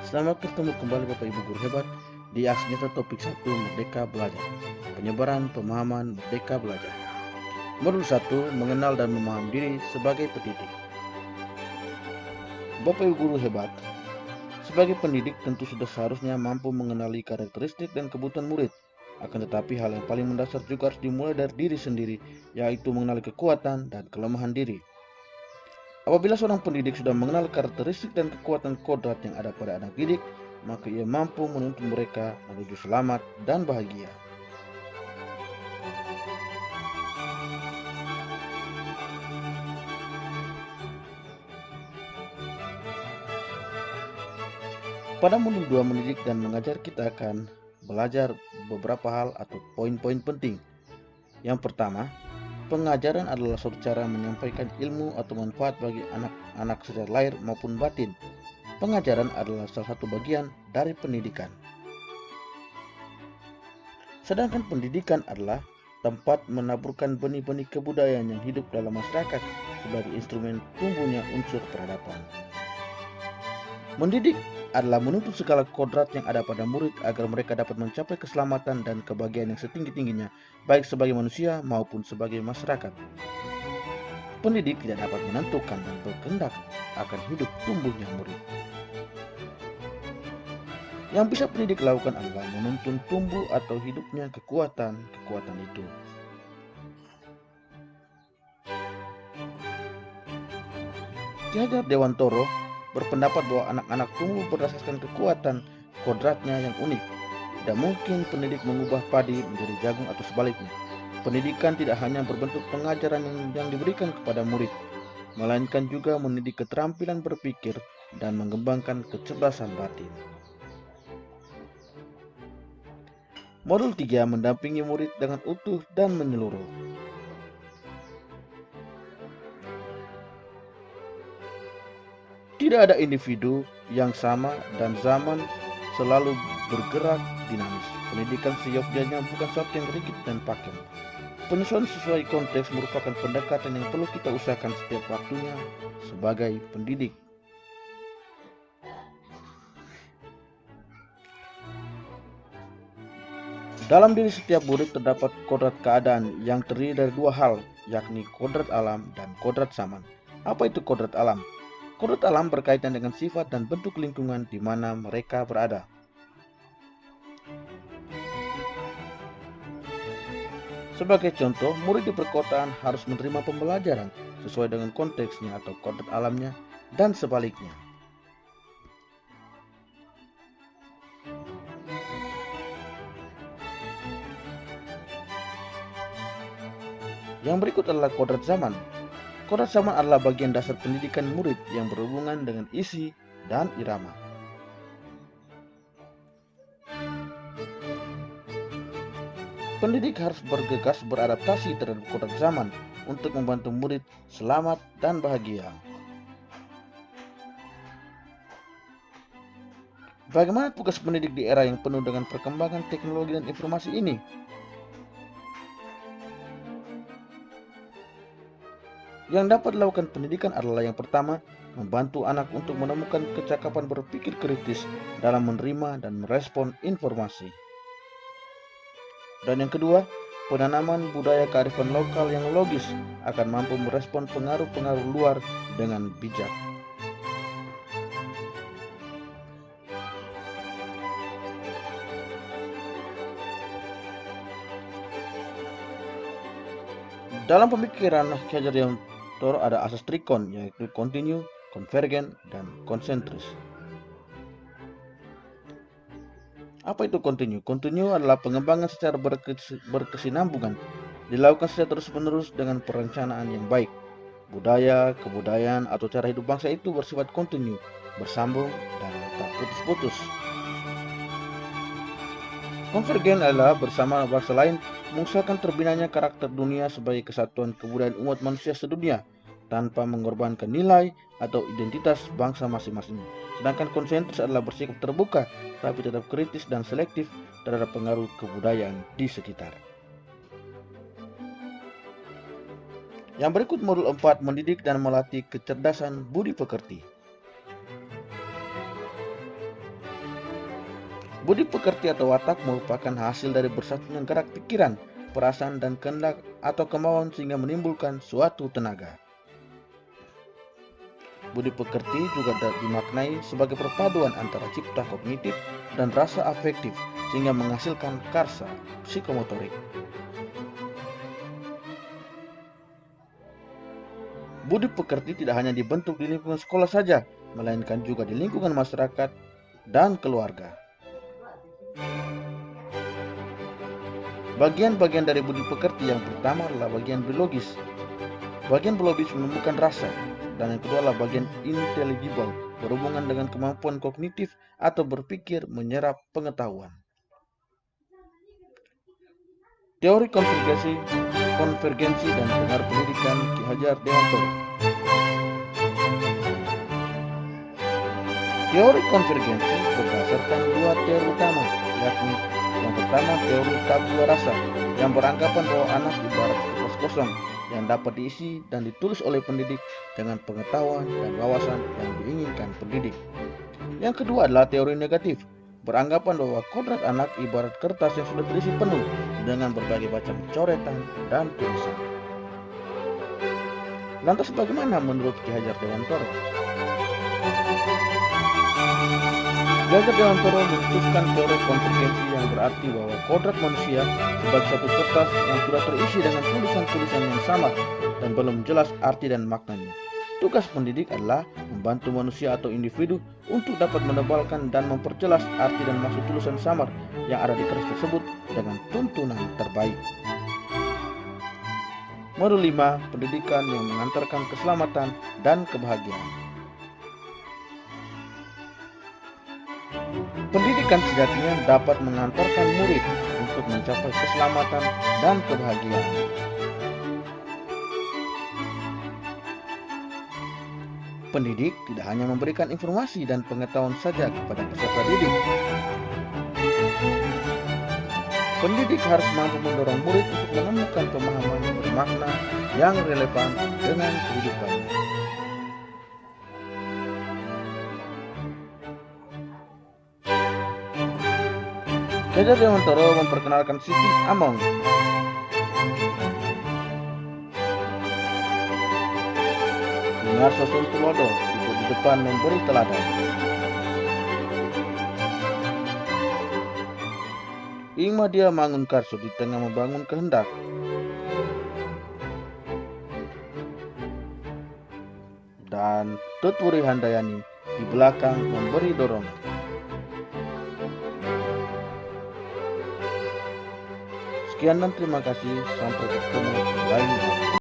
Selamat bertemu kembali Bapak Ibu Guru Hebat di Aksi Nyata Topik 1 Merdeka Belajar. Penyebaran pemahaman Merdeka Belajar. Modul 1 Mengenal dan memahami diri sebagai pendidik. Bapak Ibu Guru Hebat, sebagai pendidik tentu sudah seharusnya mampu mengenali karakteristik dan kebutuhan murid. Akan tetapi hal yang paling mendasar juga harus dimulai dari diri sendiri, yaitu mengenali kekuatan dan kelemahan diri. Apabila seorang pendidik sudah mengenal karakteristik dan kekuatan kodrat yang ada pada anak didik, maka ia mampu menuntun mereka menuju selamat dan bahagia. Pada modul 2 mendidik dan mengajar, kita akan belajar beberapa hal atau poin-poin penting. Yang pertama, pengajaran adalah suatu cara menyampaikan ilmu atau manfaat bagi anak-anak secara lahir maupun batin. Pengajaran adalah salah satu bagian dari pendidikan. Sedangkan pendidikan adalah tempat menaburkan benih-benih kebudayaan yang hidup dalam masyarakat sebagai instrumen tumbuhnya unsur peradaban. Mendidik adalah menuntut segala kodrat yang ada pada murid agar mereka dapat mencapai keselamatan dan kebahagiaan yang setinggi-tingginya, baik sebagai manusia maupun sebagai masyarakat. Pendidik tidak dapat menentukan dan berkehendak akan hidup tumbuhnya murid. Yang bisa pendidik lakukan adalah menuntun tumbuh atau hidupnya kekuatan itu. Ki Hajar Dewantoro berpendapat bahwa anak-anak tumbuh berdasarkan kekuatan kodratnya yang unik. Tidak mungkin pendidik mengubah padi menjadi jagung atau sebaliknya. Pendidikan tidak hanya berbentuk pengajaran yang diberikan kepada murid, melainkan juga mendidik keterampilan berpikir dan mengembangkan kecerdasan batin. Modul 3 mendampingi murid dengan utuh dan menyeluruh. Tidak ada individu yang sama dan zaman selalu bergerak dinamis. Pendidikan seyogyanya bukan sesuatu yang rigid dan pakem. Penyesuaian sesuai konteks merupakan pendekatan yang perlu kita usahakan setiap waktunya sebagai pendidik. Dalam diri setiap murid terdapat kodrat keadaan yang terdiri dari dua hal, yakni kodrat alam dan kodrat zaman. Apa itu kodrat alam? Kodrat alam berkaitan dengan sifat dan bentuk lingkungan di mana mereka berada. Sebagai contoh, murid di perkotaan harus menerima pembelajaran sesuai dengan konteksnya atau kodrat alamnya dan sebaliknya. Yang berikut adalah kodrat zaman. Kodrat zaman adalah bagian dasar pendidikan murid yang berhubungan dengan isi dan irama. Pendidik harus bergegas beradaptasi terhadap kodrat zaman untuk membantu murid selamat dan bahagia. Bagaimana tugas pendidik di era yang penuh dengan perkembangan teknologi dan informasi ini? Yang dapat dilakukan pendidikan adalah yang pertama, membantu anak untuk menemukan kecakapan berpikir kritis dalam menerima dan merespon informasi. Dan yang kedua, penanaman budaya kearifan lokal yang logis akan mampu merespon pengaruh-pengaruh luar dengan bijak. Dalam pemikiran Ki Hajar Dewantoro ada asas trikon, yaitu kontinu, konvergen, dan konsentris. Apa itu kontinu? Kontinu adalah pengembangan secara berkesinambungan, dilakukan secara terus-menerus dengan perencanaan yang baik. Budaya, kebudayaan, atau cara hidup bangsa itu bersifat kontinu, bersambung, dan tak putus-putus. Konvergen adalah bersama bangsa lain mengusahakan terbinanya karakter dunia sebagai kesatuan kebudayaan umat manusia sedunia tanpa mengorbankan nilai atau identitas bangsa masing-masing. Sedangkan konsentris adalah bersikap terbuka tapi tetap kritis dan selektif terhadap pengaruh kebudayaan di sekitar. Yang berikut modul 4 mendidik dan melatih kecerdasan budi pekerti. Budi pekerti atau watak merupakan hasil dari bersatunya gerak pikiran, perasaan, dan kehendak atau kemauan sehingga menimbulkan suatu tenaga. Budi pekerti juga dimaknai sebagai perpaduan antara cipta kognitif dan rasa afektif sehingga menghasilkan karsa psikomotorik. Budi pekerti tidak hanya dibentuk di lingkungan sekolah saja, melainkan juga di lingkungan masyarakat dan keluarga. Bagian-bagian dari budi pekerti yang pertama adalah bagian biologis. Bagian biologis menemukan rasa, dan yang kedua adalah bagian intelligible, berhubungan dengan kemampuan kognitif atau berpikir menyerap pengetahuan. Teori konvergensi dan pengaruh pendidikan Ki Hajar Dewantoro. Teori konvergensi berdasarkan dua teori utama, yakni yang pertama teori tabula rasa, yang beranggapan bahwa anak ibarat kertas kosong yang dapat diisi dan ditulis oleh pendidik dengan pengetahuan dan wawasan yang diinginkan pendidik. Yang kedua adalah teori negatif, beranggapan bahwa kodrat anak ibarat kertas yang sudah terisi penuh dengan berbagai macam coretan dan tulisan. Lantas bagaimana menurut Ki Hajar Dewantoro? Ki Hajar Dewantoro memutuskan teori konvergensi yang berarti bahwa kodrat manusia sebagai satu kertas yang sudah terisi dengan tulisan-tulisan yang sama dan belum jelas arti dan maknanya. Tugas pendidik adalah membantu manusia atau individu untuk dapat menebalkan dan memperjelas arti dan maksud tulisan samar yang ada di kertas tersebut dengan tuntunan terbaik. Modul 5, pendidikan yang mengantarkan keselamatan dan kebahagiaan. Pendidikan sejatinya dapat mengantarkan murid untuk mencapai keselamatan dan kebahagiaan. Pendidik tidak hanya memberikan informasi dan pengetahuan saja kepada peserta didik. Pendidik harus mampu mendorong murid untuk menemukan pemahaman bermakna yang relevan dengan kehidupannya. Ki Hajar Dewantoro memperkenalkan sistem Among. Ngarso Suntulodo ikut di depan memberi teladan. Ingmadia Mangunkarso di tengah membangun kehendak. Dan Tutwuri Handayani di belakang memberi dorongan. Sekian dan terima kasih. Sampai bertemu lain waktu.